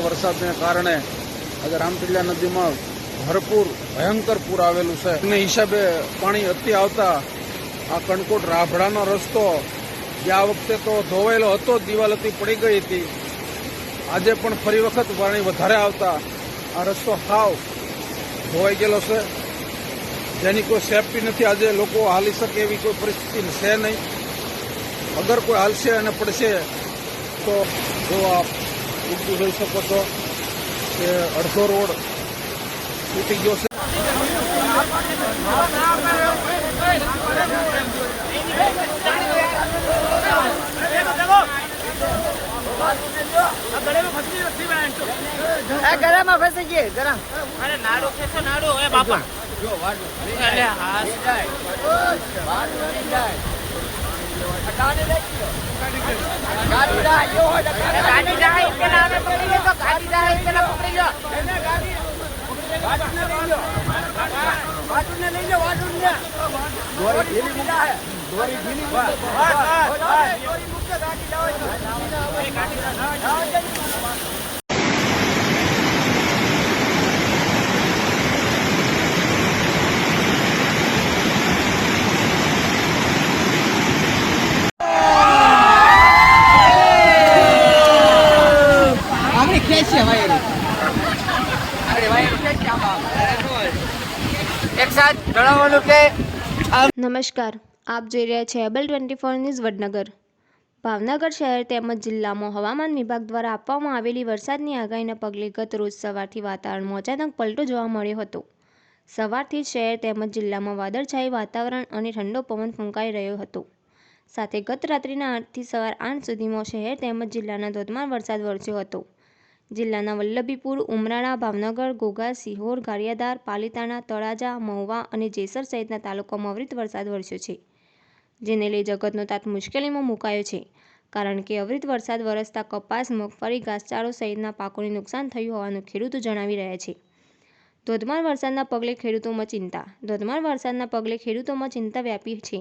વરસાદને કારણે આજે રામટીલા નદીમાં ભરપૂર ભયંકર પૂર આવેલું છે. એને હિસાબે પાણી અતિ આવતા આ કણકોટ રાભડાનો રસ્તો જે આ વખતે તો ધોવાયેલો હતો, દિવાલ હતી પડી ગઈ હતી, આજે પણ ફરી વખત પાણી વધારે આવતા આ રસ્તો હાવ ધોવાઈ ગયેલો છે, જેની કોઈ સેફટી નથી. આજે લોકો હાલી શકે એવી કોઈ પરિસ્થિતિ છે નહીં. અગર કોઈ હાલશે અને પડશે તો જો આપ ઊંચું જોઈ શકો છો કે અડધો રોડ તૂટી ગયો છે. ગરમ ફસી ગયે ગરમ. અરે નાડો ખેંચો નાડો એ બાપા જો વાડો એટલે હા ગાડી જાય કે નામે પકડી લે તો ગાડી જાય કે ના પકડી લો વાટુને લઈ લો વાટુને દોરી ઢીલી મૂકા હે દોરી ઢીલી મૂકે દોરી મૂકે ગાડી જાવ ગાડી નમસ્કાર, આપ જોઈ રહ્યા છે એબલ 24 ન્યૂઝ વડનગર. ભાવનગર શહેર તેમજ જિલ્લામાં હવામાન વિભાગ દ્વારા આપવામાં આવેલી વરસાદની આગાહીના પગલે ગત રોજ સવારથી વાતાવરણમાં અચાનક પલટો જોવા મળ્યો હતો. સવારથી જ શહેર તેમજ જિલ્લામાં વાદળછાયું વાતાવરણ અને ઠંડો પવન ફૂંકાઈ રહ્યો હતો. સાથે ગત રાત્રિના 8થી સવાર 8 સુધીમાં શહેર તેમજ જિલ્લાના ધોધમાર વરસાદ વરસ્યો હતો. જિલ્લાના વલ્લભીપુર, ઉમરાળા, ભાવનગર, ઘોઘા, સિહોર, ગારિયાધાર, પાલીતાણા, તળાજા, મહુવા અને જેસર સહિતના તાલુકામાં અવિરત વરસાદ વરસ્યો છે, જેને લઈ જગતનો તાત મુશ્કેલીમાં મુકાયો છે. કારણ કે અવિરત વરસાદ વરસતા કપાસ, મગફળી, ઘાસચારો સહિતના પાકોને નુકસાન થયું હોવાનું ખેડૂતો જણાવી રહ્યા છે. ધોધમાર વરસાદના પગલે ખેડૂતોમાં ચિંતા વ્યાપી છે.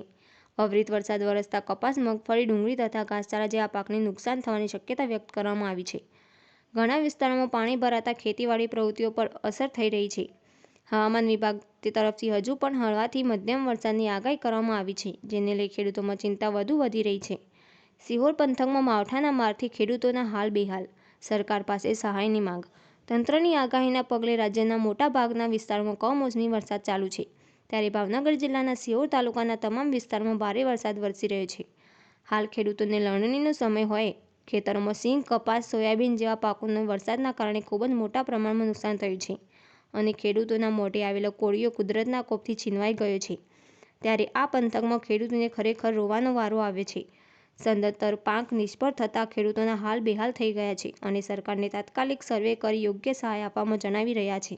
અવિરત વરસાદ વરસતા કપાસ, મગફળી, ડુંગળી તથા ઘાસચારા જેવા પાકને નુકસાન થવાની શક્યતા વ્યક્ત કરવામાં આવી છે. ઘણા વિસ્તારોમાં પાણી ભરાતા ખેતીવાડી પ્રવૃત્તિઓ પર અસર થઈ રહી છે. હવામાન વિભાગ તરફથી હજુ પણ હળવાથી મધ્યમ વરસાદની આગાહી કરવામાં આવી છે, જેને લઈ ખેડૂતોમાં ચિંતા વધુ વધી રહી છે. સિહોર પંથકમાં માવઠાના મારથી ખેડૂતોના હાલ બેહાલ, સરકાર પાસે સહાયની માંગ. તંત્રની આગાહીના પગલે રાજ્યના મોટા ભાગના વિસ્તારોમાં કમોસમી વરસાદ ચાલુ છે, ત્યારે ભાવનગર જિલ્લાના સિહોર તાલુકાના તમામ વિસ્તારોમાં ભારે વરસાદ વરસી રહ્યો છે. હાલ ખેડૂતોને લણણીનો સમય હોય ખેતરોમાં સિંગ, કપાસ, સોયાબીન જેવા પાકોને વરસાદના કારણે ખૂબ જ મોટા પ્રમાણમાં નુકસાન થયું છે અને ખેડૂતોના મોઢે આવેલો કોળિયો કુદરતના કોપથી છીનવાઈ ગયો છે. ત્યારે આ પંથકમાં ખેડૂતોને ખરેખર રોવાનો વારો આવ્યો છે. સદંતર પાક નિષ્ફળ થતાં ખેડૂતોના હાલ બેહાલ થઈ ગયા છે અને સરકારને તાત્કાલિક સર્વે કરી યોગ્ય સહાય આપવામાં જણાવી રહ્યા છે.